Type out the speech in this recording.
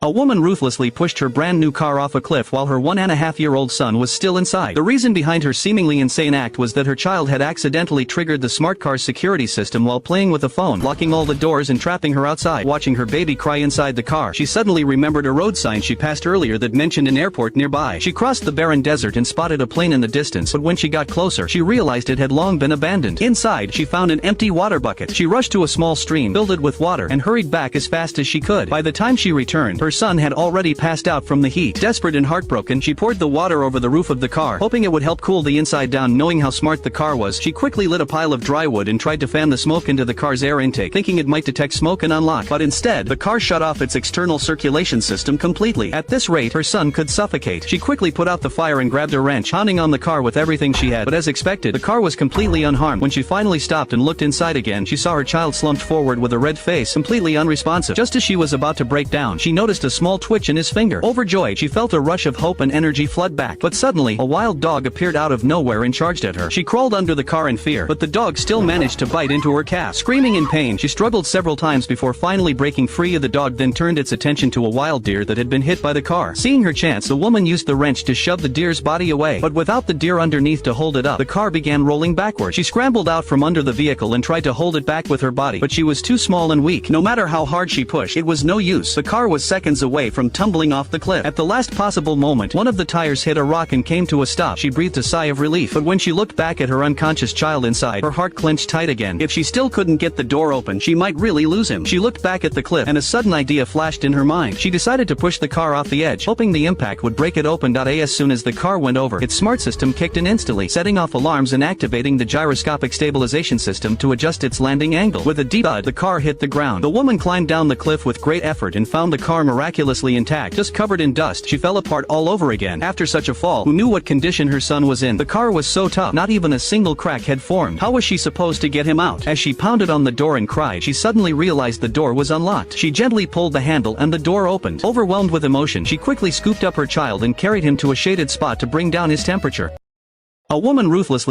A woman ruthlessly pushed her brand new car off a cliff while her 1.5-year-old son was still inside. The reason behind her seemingly insane act was that her child had accidentally triggered the smart car's security system while playing with a phone, locking all the doors and trapping her outside. Watching her baby cry inside the car, she suddenly remembered a road sign she passed earlier that mentioned an airport nearby. She crossed the barren desert and spotted a plane in the distance, but when she got closer, she realized it had long been abandoned. Inside, she found an empty water bucket. She rushed to a small stream, filled it with water, and hurried back as fast as she could. By the time she returned, her son had already passed out from the heat. Desperate and heartbroken, she poured the water over the roof of the car, hoping it would help cool the inside down. Knowing how smart the car was, she quickly lit a pile of dry wood and tried to fan the smoke into the car's air intake, thinking it might detect smoke and unlock. But instead, the car shut off its external circulation system completely. At this rate, her son could suffocate. She quickly put out the fire and grabbed a wrench, pounding on the car with everything she had. But as expected, the car was completely unharmed. When she finally stopped and looked inside again, she saw her child slumped forward with a red face, completely unresponsive. Just as she was about to break down, she noticed a small twitch in his finger. Overjoyed, she felt a rush of hope and energy flood back. But suddenly, a wild dog appeared out of nowhere and charged at her. She crawled under the car in fear, but the dog still managed to bite into her calf. Screaming in pain, she struggled several times before finally breaking free of the dog, then turned its attention to a wild deer that had been hit by the car. Seeing her chance, the woman used the wrench to shove the deer's body away, but without the deer underneath to hold it up, the car began rolling backward. She scrambled out from under the vehicle and tried to hold it back with her body, but she was too small and weak. No matter how hard she pushed, it was no use. The car was seconds away from tumbling off the cliff. At the last possible moment, one of the tires hit a rock and came to a stop. She breathed a sigh of relief, but when she looked back at her unconscious child inside, her heart clenched tight again. If she still couldn't get the door open, she might really lose him. She looked back at the cliff, and a sudden idea flashed in her mind. She decided to push the car off the edge, hoping the impact would break it open. As soon as the car went over, its smart system kicked in instantly, setting off alarms and activating the gyroscopic stabilization system to adjust its landing angle. With a deep thud, the car hit the ground. The woman climbed down the cliff with great effort and found the car miraculously intact, just covered in dust. She fell apart all over again. After such a fall, who knew what condition her son was in? The car was so tough, not even a single crack had formed. How was she supposed to get him out? As she pounded on the door and cried, she suddenly realized the door was unlocked. She gently pulled the handle and the door opened. Overwhelmed with emotion, she quickly scooped up her child and carried him to a shaded spot to bring down his temperature. A woman ruthlessly